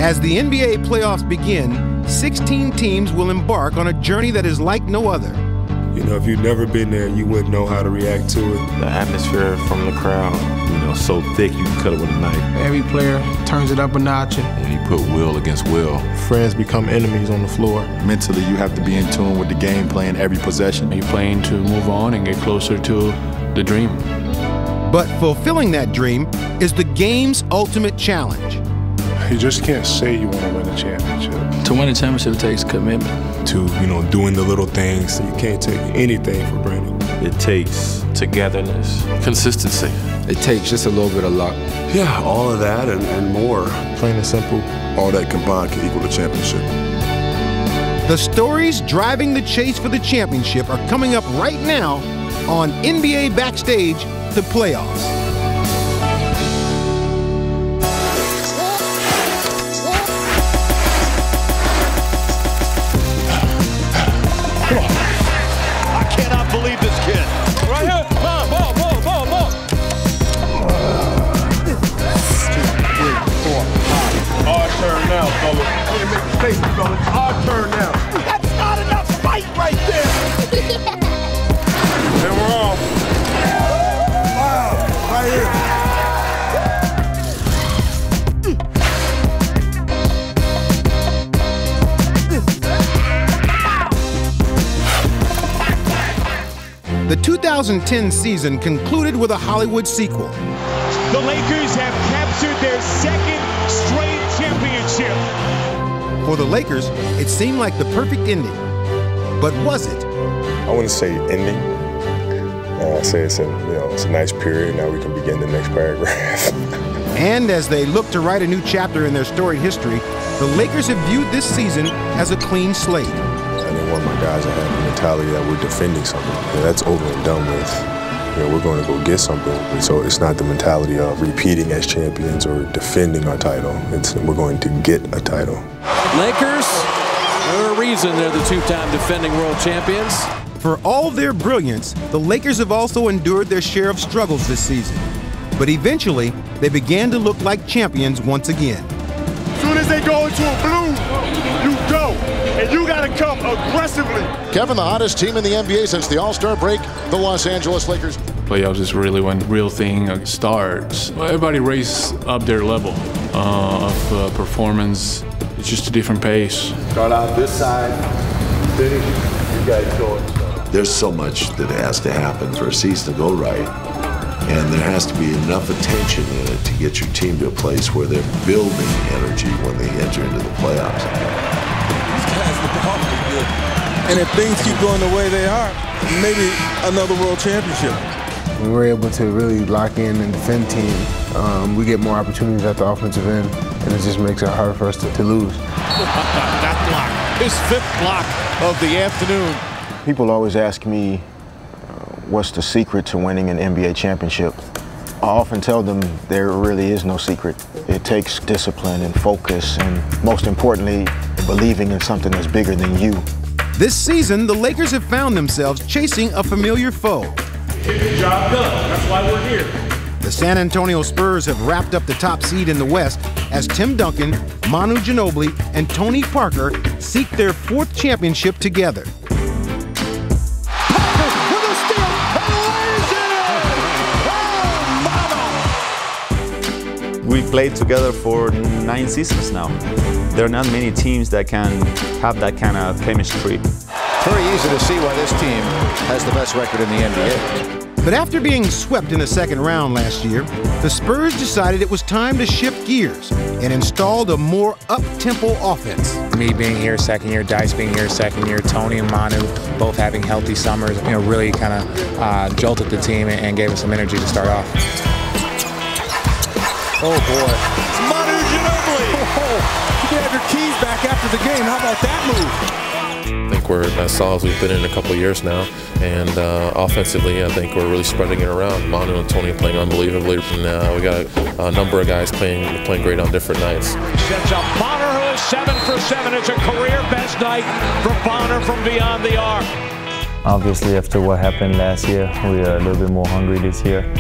As the NBA playoffs begin, 16 teams will embark on a journey that is like no other. You know, if you've never been there, you wouldn't know how to react to it. The atmosphere from the crowd, you know, so thick you can cut it with a knife. Every player turns it up a notch. When you put will against will, friends become enemies on the floor. Mentally, you have to be in tune with the game plan every possession. You're playing to move on and get closer to the dream. But fulfilling that dream is the game's ultimate challenge. You just can't say you want to win a championship. To win a championship takes commitment. To, you know, doing the little things. You can't take anything for granted. It takes togetherness, consistency. It takes just a little bit of luck. Yeah, all of that and more. Plain and simple, all that combined can equal the championship. The stories driving the chase for the championship are coming up right now on NBA Backstage, the playoffs. Believe this kid. Right here. Ball. 2, 3, 4, 5. Our turn now, fellas. Can't make mistakes, fellas. Our turn now. That's not enough fight right there. And we're off. Wow. Right here. The 2010 season concluded with a Hollywood sequel. The Lakers have captured their second straight championship. For the Lakers, it seemed like the perfect ending. But was it? I wouldn't say ending. I'd say it's a nice period. Now we can begin the next paragraph. And as they look to write a new chapter in their storied history, the Lakers have viewed this season as a clean slate. I didn't want my guys to have the mentality that we're defending something. That's over and done with. We're going to go get something. So it's not the mentality of repeating as champions or defending our title. We're going to get a title. Lakers, for a reason they're the two-time defending world champions. For all their brilliance, the Lakers have also endured their share of struggles this season. But eventually, they began to look like champions once again. As soon as they go into a blue, you go. And you got to come aggressively. Kevin, the hottest team in the NBA since the All-Star break, the Los Angeles Lakers. Playoffs is really when the real thing starts. Everybody raised up their level of performance. It's just a different pace. Start out this side, finish, you guys go. There's so much that has to happen for a season to go right. And there has to be enough attention in it to get your team to a place where they're building energy when they enter into the playoffs. And if things keep going the way they are, maybe another world championship. When we're able to really lock in and defend team, we get more opportunities at the offensive end, and it just makes it harder for us to lose. That block, his 5th block of the afternoon. People always ask me, what's the secret to winning an NBA championship? I often tell them there really is no secret. It takes discipline and focus, and most importantly, believing in something that's bigger than you. This season, the Lakers have found themselves chasing a familiar foe. Get the job done. That's why we're here. The San Antonio Spurs have wrapped up the top seed in the West as Tim Duncan, Manu Ginobili, and Tony Parker seek their 4th championship together. We've played together for 9 seasons now. There are not many teams that can have that kind of chemistry. Very easy to see why this team has the best record in the NBA. But after being swept in the 2nd round last year, the Spurs decided it was time to shift gears and installed a more up-tempo offense. Me being here 2nd year, Dice being here 2nd year, Tony and Manu both having healthy summers, really kind of jolted the team and gave us some energy to start off. Oh, boy. It's Manu Ginobili. Oh, you can have your keys back after the game. How about that move? I think we're as solid as we've been in a couple of years now. And offensively, I think we're really spreading it around. Manu and Tony playing unbelievably. And we got a number of guys playing great on different nights. Sets up Bonner, who is 7 for 7. It's a career-best night for Bonner from beyond the arc. Obviously, after what happened last year, we are a little bit more hungry this year.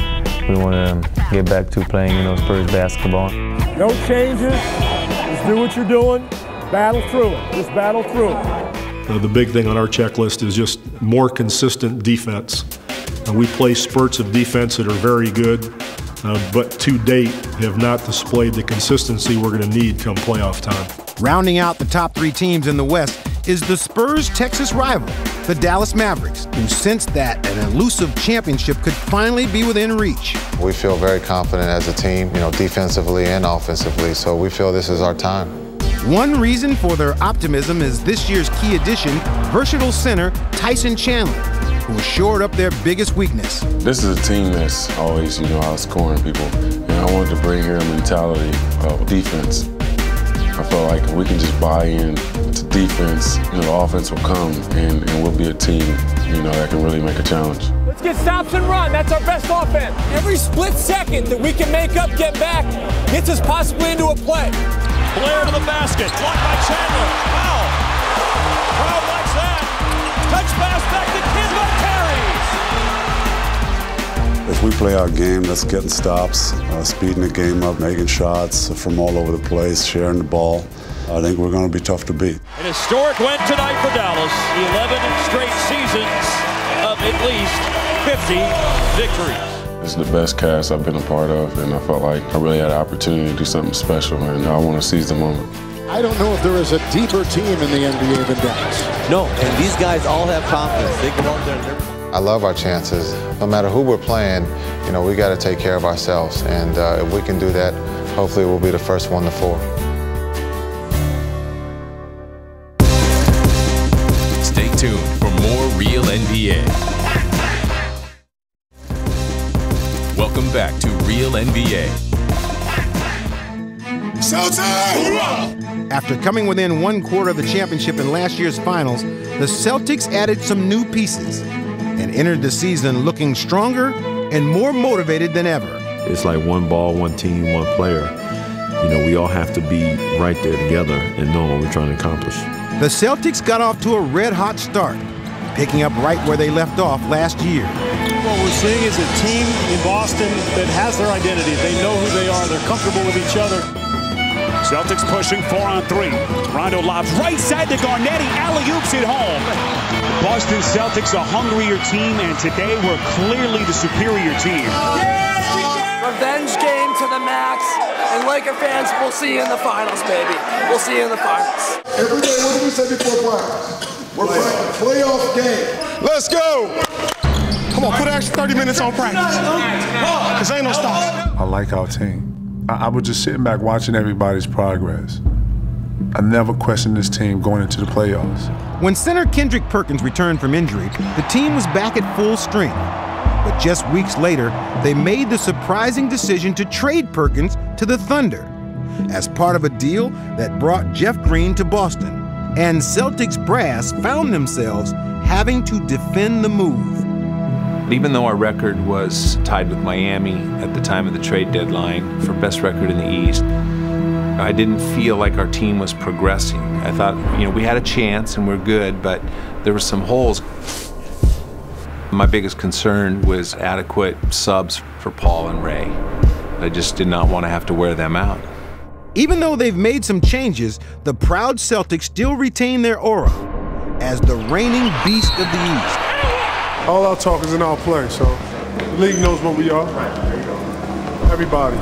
We want to get back to playing, Spurs basketball. No changes. It's Just do what you're doing, battle through it. Just battle through it. The big thing on our checklist is just more consistent defense. We play spurts of defense that are very good, but to date have not displayed the consistency we're going to need come playoff time. Rounding out the top 3 teams in the West is the Spurs' Texas rival, the Dallas Mavericks, who sensed that an elusive championship could finally be within reach. We feel very confident as a team, defensively and offensively, so we feel this is our time. One reason for their optimism is this year's key addition, versatile center Tyson Chandler, who shored up their biggest weakness. This is a team that's always, outscoring people, and I wanted to bring here a mentality of defense. I felt like if we can just buy in to defense, the offense will come, and we'll be a team, that can really make a challenge. Let's get stops and run. That's our best offense. Every split second that we can make up, get back, gets us possibly into a play. Blair to the basket, blocked by Chandler. Foul. Crowd likes that. Touch pass back to Kidman carries. If we play our game, that's getting stops, speeding the game up, making shots from all over the place, sharing the ball, I think we're going to be tough to beat. An historic win tonight for Dallas. 11 straight seasons of at least 50 victories. It's the best cast I've been a part of, and I felt like I really had an opportunity to do something special, and I want to seize the moment. I don't know if there is a deeper team in the NBA than Dallas. No, and these guys all have confidence. They go out there and they're... I love our chances. No matter who we're playing, we got to take care of ourselves, and if we can do that, hopefully we'll be the first one to 4. Stay tuned for more Real NBA. Welcome back to Real NBA. After coming within 1/4 of the championship in last year's finals, the Celtics added some new pieces and entered the season looking stronger and more motivated than ever. It's like one ball, one team, one player. We all have to be right there together and know what we're trying to accomplish. The Celtics got off to a red-hot start, picking up right where they left off last year. What we're seeing is a team in Boston that has their identity. They know who they are. They're comfortable with each other. Celtics pushing 4 on 3. Rondo lobs right side to Garnetti. Alley-oops it home. Boston Celtics a hungrier team, and today we're clearly the superior team. Revenge game to the max, and Laker fans, we'll see you in the finals, baby. We'll see you in the finals. Every day, what do we say before practice? We're playing a playoff game. Let's go! Come on, put an extra 30 minutes on practice. Because ain't no stops. I like our team. I was just sitting back watching everybody's progress. I never questioned this team going into the playoffs. When center Kendrick Perkins returned from injury, the team was back at full strength. But just weeks later, they made the surprising decision to trade Perkins to the Thunder as part of a deal that brought Jeff Green to Boston. And Celtics brass found themselves having to defend the move. Even though our record was tied with Miami at the time of the trade deadline for best record in the East, I didn't feel like our team was progressing. I thought, we had a chance and we're good, but there were some holes. My biggest concern was adequate subs for Paul and Ray. I just did not want to have to wear them out. Even though they've made some changes, the proud Celtics still retain their aura as the reigning beast of the East. All our talk is in our play, so the league knows what we are. Everybody.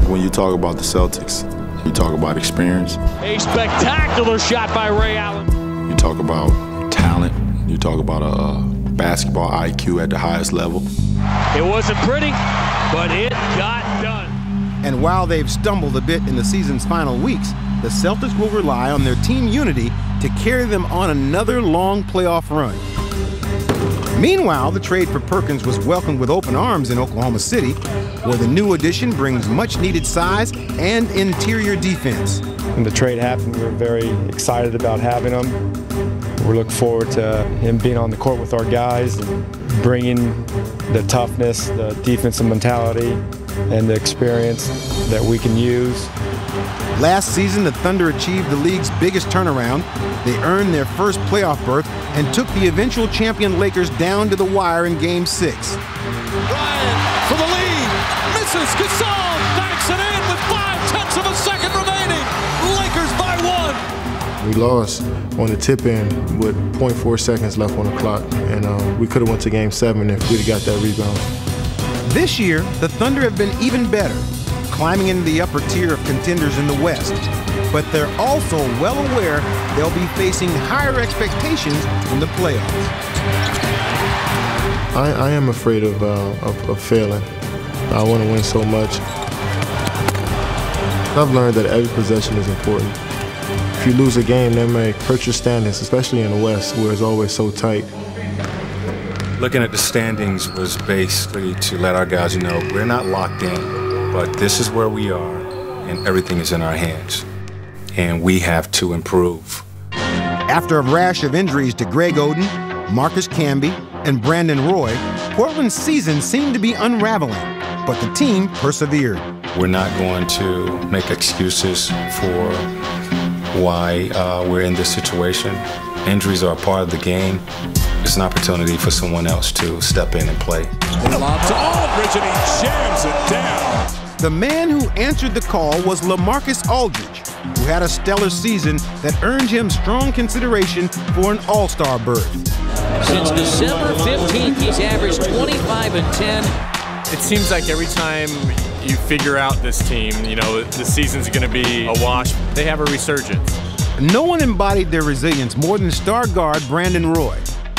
When you talk about the Celtics, you talk about experience. A spectacular shot by Ray Allen. You talk about talent. You talk about a basketball IQ at the highest level. It wasn't pretty, but it got done. And while they've stumbled a bit in the season's final weeks, the Celtics will rely on their team unity to carry them on another long playoff run. Meanwhile, the trade for Perkins was welcomed with open arms in Oklahoma City, where the new addition brings much-needed size and interior defense. When the trade happened, we were very excited about having him. We look forward to him being on the court with our guys and bringing the toughness, the defensive mentality, and the experience that we can use. Last season, the Thunder achieved the league's biggest turnaround. They earned their first playoff berth and took the eventual champion Lakers down to the wire in Game 6. Bryant for the lead, misses, Gasol knocks it in with 0.5 seconds remaining. Lakers We lost on the tip end with 0.4 seconds left on the clock, and we could have went to Game 7 if we'd have got that rebound. This year, the Thunder have been even better, climbing into the upper tier of contenders in the West. But they're also well aware they'll be facing higher expectations in the playoffs. I am afraid of failing. I want to win so much. I've learned that every possession is important. If you lose a game, that may hurt your standings, especially in the West, where it's always so tight. Looking at the standings was basically to let our guys know we're not locked in, but this is where we are, and everything is in our hands, and we have to improve. After a rash of injuries to Greg Oden, Marcus Camby, and Brandon Roy, Portland's season seemed to be unraveling, but the team persevered. We're not going to make excuses for why we're in this situation. Injuries are a part of the game. It's an opportunity for someone else to step in and play. Lob to Aldridge, and he jams it down. The man who answered the call was LaMarcus Aldridge, who had a stellar season that earned him strong consideration for an All-Star berth. Since December 15th, he's averaged 25 and 10. It seems like every time you figure out this team, you know, the season's going to be a wash. They have a resurgence. No one embodied their resilience more than star guard Brandon Roy,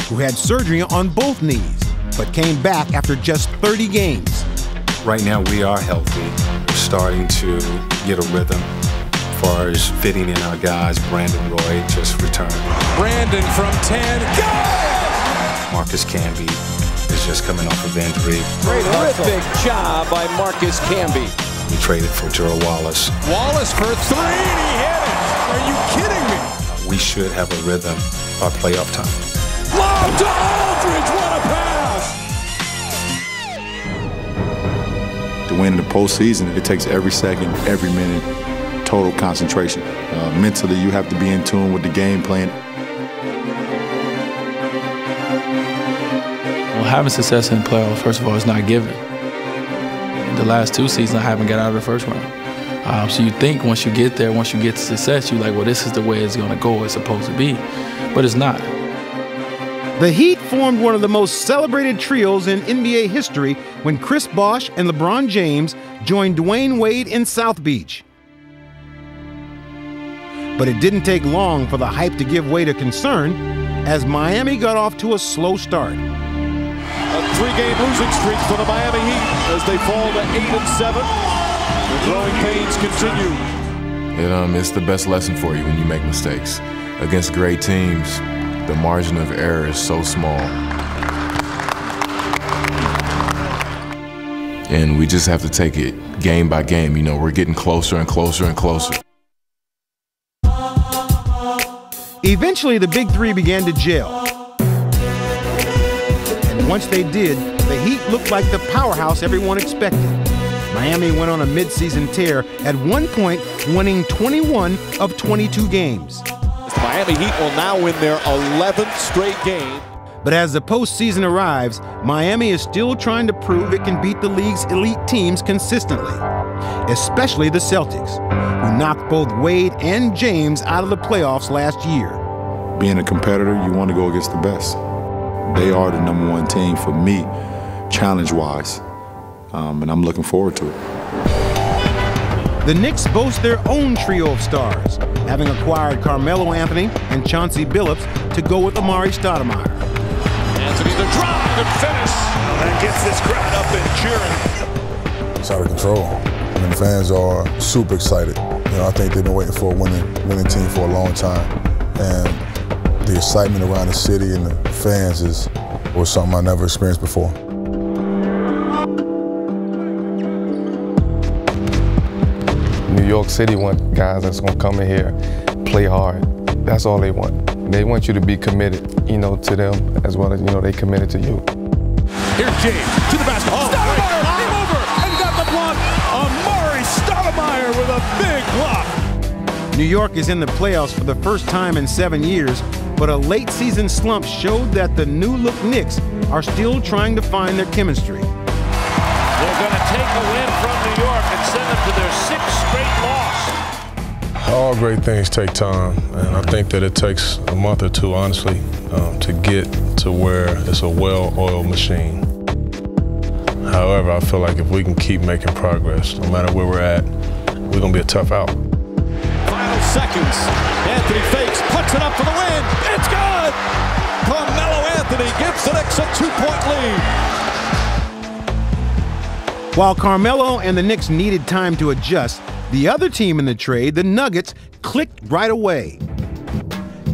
who had surgery on both knees, but came back after just 30 games. Right now we are healthy. We're starting to get a rhythm as far as fitting in our guys. Brandon Roy just returned. Brandon from 10, go! Marcus Camby is just coming off of injury. Terrific job by Marcus Camby. We traded for Gerald Wallace. Wallace for 3, and he hit it. Are you kidding me? We should have a rhythm by playoff time. Lob to Aldridge, what a pass! To win in the postseason, it takes every second, every minute, total concentration. Mentally, you have to be in tune with the game plan. Well, having success in the playoffs, first of all, is not given. The last 2 seasons, I haven't got out of the first round. So you think once you get there, once you get to success, you're like, well, this is the way it's going to go, it's supposed to be. But it's not. The Heat formed one of the most celebrated trios in NBA history when Chris Bosh and LeBron James joined Dwayne Wade in South Beach. But it didn't take long for the hype to give way to concern as Miami got off to a slow start. A 3-game losing streak for the Miami Heat as they fall to 8-7. The growing pains continue. It's the best lesson for you when you make mistakes. Against great teams, the margin of error is so small. And we just have to take it game by game. You know, we're getting closer and closer and closer. Eventually, the Big Three began to gel. And once they did, the Heat looked like the powerhouse everyone expected. Miami went on a midseason tear, at one point winning 21 of 22 games. The Miami Heat will now win their 11th straight game. But as the postseason arrives, Miami is still trying to prove it can beat the league's elite teams consistently, especially the Celtics, who knocked both Wade and James out of the playoffs last year. Being a competitor, you want to go against the best. They are the #1 team for me, challenge-wise, and I'm looking forward to it. The Knicks boast their own trio of stars, having acquired Carmelo Anthony and Chauncey Billups to go with Amari Stoudemire. Anthony the drive and finish. That gets this crowd up and cheering. It's out of control. I mean, the fans are super excited. You know, I think they've been waiting for a winning team for a long time. And the excitement around the city and the fans was something I never experienced before. New York City want guys that's going to come in here, play hard. That's all they want. They want you to be committed, you know, to them as well as, you know, they committed to you. Here's James to the basket. Stoudemire came over and got the block. Amari Stoudemire with a big block. New York is in the playoffs for the first time in 7 years, but a late season slump showed that the new-look Knicks are still trying to find their chemistry. They're going to take a win from New York and send them to their 6th straight loss. All great things take time, and I think that it takes a month or two, honestly, to get to where it's a well-oiled machine. However, I feel like if we can keep making progress, no matter where we're at, we're going to be a tough out. Final seconds. Anthony fakes, puts it up for the win. It's good! Carmelo Anthony gives the Knicks a 2-point lead. While Carmelo and the Knicks needed time to adjust, the other team in the trade, the Nuggets, clicked right away.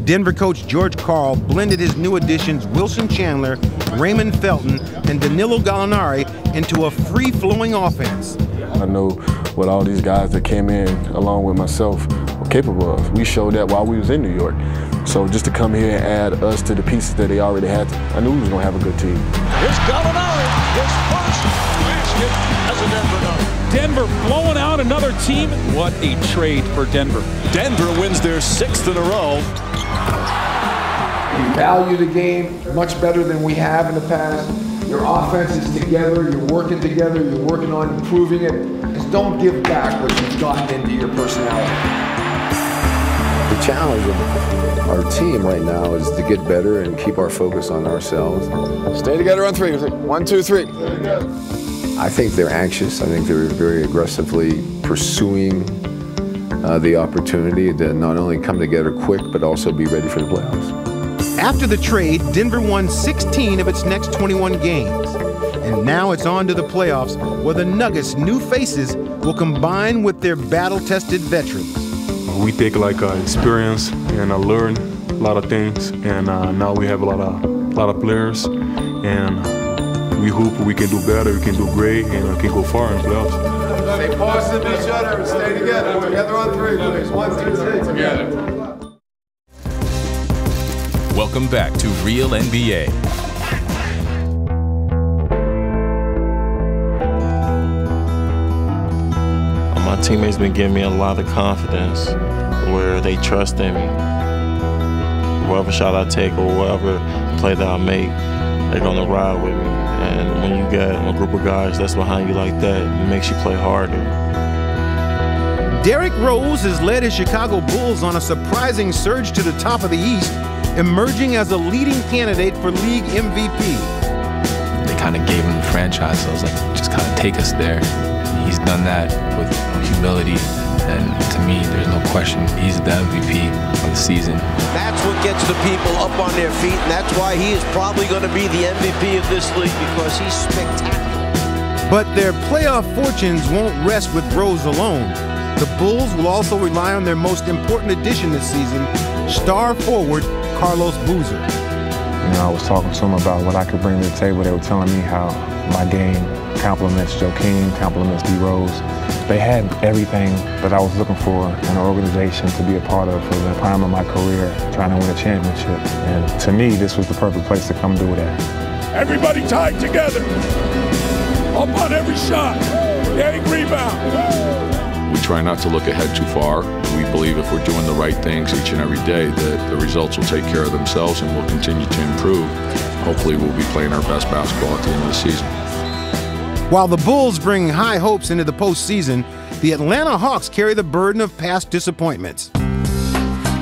Denver coach George Karl blended his new additions Wilson Chandler, Raymond Felton, and Danilo Gallinari into a free-flowing offense. I know what all these guys that came in, along with myself, were capable of. We showed that while we was in New York. So just to come here and add us to the pieces that they already had, I knew we was going to have a good team. Here's Gallinari, his first basket as a Denver Nugget. Denver blowing out another team. What a trade for Denver. Denver wins their 6th in a row. You value the game much better than we have in the past. Your offense is together, you're working together, you're working on improving it. Just don't give back what you've gotten into your personality. The challenge of our team right now is to get better and keep our focus on ourselves. Stay together on 3. 1, 2, 3. I think they're anxious. I think they're very aggressively pursuing the opportunity to not only come together quick, but also be ready for the playoffs. After the trade, Denver won 16 of its next 21 games. And now it's on to the playoffs, where the Nuggets' new faces will combine with their battle-tested veterans. We take like experience and learn a lot of things, and now we have a lot of players, and we hope we can do better, we can do great, and can go far in the playoffs. Stay positive to each other and stay together. Together on 3, please. 1, 2, 3, together. Welcome back to Real NBA. My teammates been giving me a lot of confidence where they trust in me. Whatever shot I take or whatever play that I make, they're gonna ride with me. And when you get a group of guys that's behind you like that, it makes you play harder. Derrick Rose has led his Chicago Bulls on a surprising surge to the top of the East, emerging as a leading candidate for league MVP. They kind of gave him the franchise, so I was like, just kind of take us there. He's done that with humility, and to me, there's no question, he's the MVP of the season. That's what gets the people up on their feet, and that's why he is probably going to be the MVP of this league, because he's spectacular. But their playoff fortunes won't rest with Rose alone. The Bulls will also rely on their most important addition this season, star forward Carlos Boozer. You know, I was talking to them about what I could bring to the table. They were telling me how my game compliments Joakim, compliments D. Rose. They had everything that I was looking for in an organization to be a part of for the prime of my career, trying to win a championship. And to me, this was the perfect place to come do that. Everybody tied together. Up on every shot. Getting rebound. We try not to look ahead too far. We believe if we're doing the right things each and every day, that the results will take care of themselves and we'll continue to improve. Hopefully we'll be playing our best basketball at the end of the season. While the Bulls bring high hopes into the postseason, the Atlanta Hawks carry the burden of past disappointments.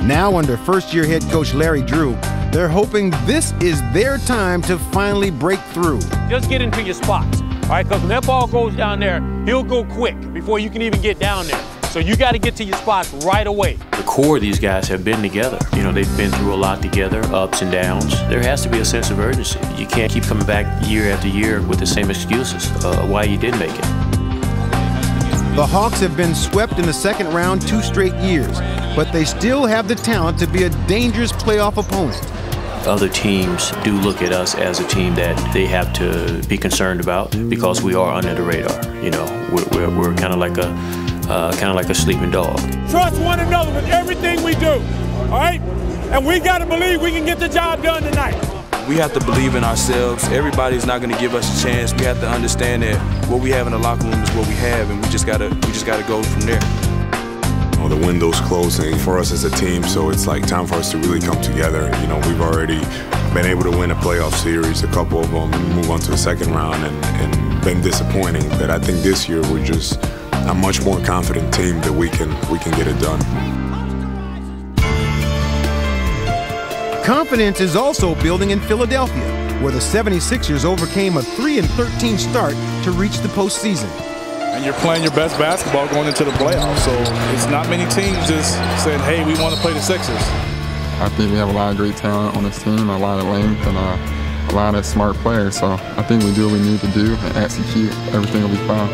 Now under first-year head coach Larry Drew, they're hoping this is their time to finally break through. Just get into your spots, all right? Because when that ball goes down there, he'll go quick before you can even get down there. So you got to get to your spots right away. The core of these guys have been together. You know, they've been through a lot together, ups and downs. There has to be a sense of urgency. You can't keep coming back year after year with the same excuses why you did make it. The Hawks have been swept in the second round 2 straight years, but they still have the talent to be a dangerous playoff opponent. Other teams do look at us as a team that they have to be concerned about because we are under the radar. You know, we're kind of like a sleeping dog. Trust one another with everything we do, all right? And we got to believe we can get the job done tonight. We have to believe in ourselves. Everybody's not going to give us a chance. We have to understand that what we have in the locker room is what we have, and we just got to go from there. The window's closing for us as a team, so it's like time for us to really come together. You know, we've already been able to win a playoff series, a couple of them, and move on to the second round, and been disappointing. But I think this year we're just a much more confident team that we can get it done. Confidence is also building in Philadelphia, where the 76ers overcame a 3-13 start to reach the postseason. And you're playing your best basketball going into the playoffs, so it's not many teams just saying, hey, we want to play the Sixers. I think we have a lot of great talent on this team, a lot of length, and a lot of smart players. So I think we do what we need to do and execute. Everything will be fine.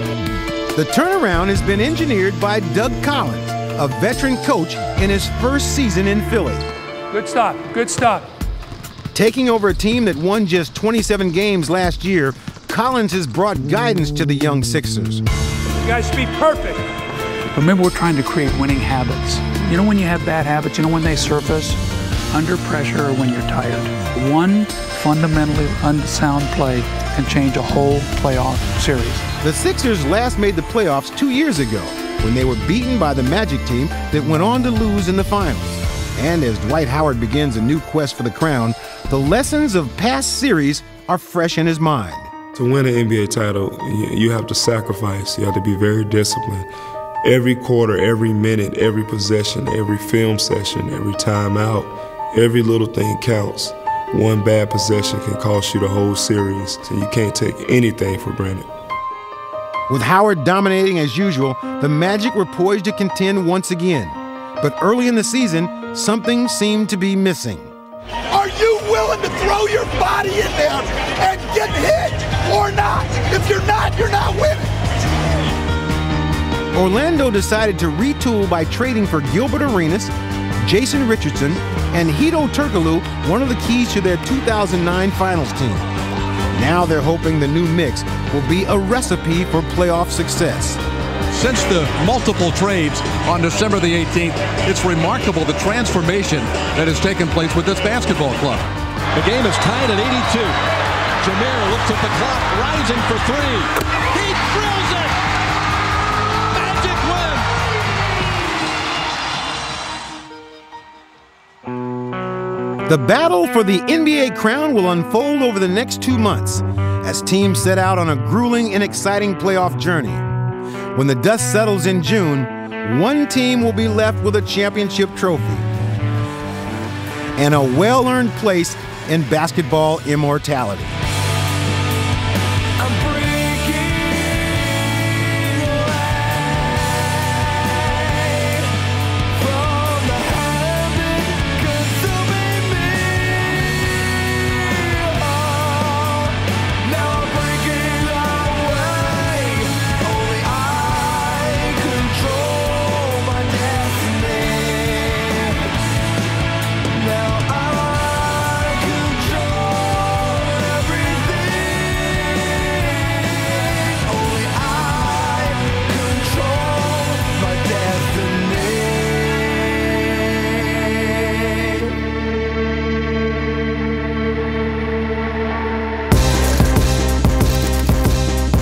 The turnaround has been engineered by Doug Collins, a veteran coach in his first season in Philly. Good stop, good stop. Taking over a team that won just 27 games last year, Collins has brought guidance to the young Sixers. You guys be perfect. Remember, we're trying to create winning habits. You know when you have bad habits, you know when they surface? Under pressure or when you're tired. One fundamentally unsound play can change a whole playoff series. The Sixers last made the playoffs 2 years ago when they were beaten by the Magic team that went on to lose in the finals. And as Dwight Howard begins a new quest for the crown, the lessons of past series are fresh in his mind. To win an NBA title, you have to sacrifice. You have to be very disciplined. Every quarter, every minute, every possession, every film session, every timeout, every little thing counts. One bad possession can cost you the whole series, so you can't take anything for granted. With Howard dominating as usual, the Magic were poised to contend once again. But early in the season, something seemed to be missing. Are you willing to throw your body in there and get hit or not? If you're not winning. Orlando decided to retool by trading for Gilbert Arenas, Jason Richardson, and Hedo Turkoglu, one of the keys to their 2009 finals team. Now they're hoping the new mix will be a recipe for playoff success. Since the multiple trades on December the 18th, it's remarkable the transformation that has taken place with this basketball club. The game is tied at 82. Jameer looks at the clock, rising for three. He drills it! Magic win! The battle for the NBA crown will unfold over the next 2 months as teams set out on a grueling and exciting playoff journey. When the dust settles in June, one team will be left with a championship trophy and a well-earned place in basketball immortality.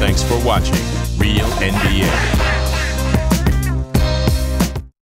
Thanks for watching Real NBA.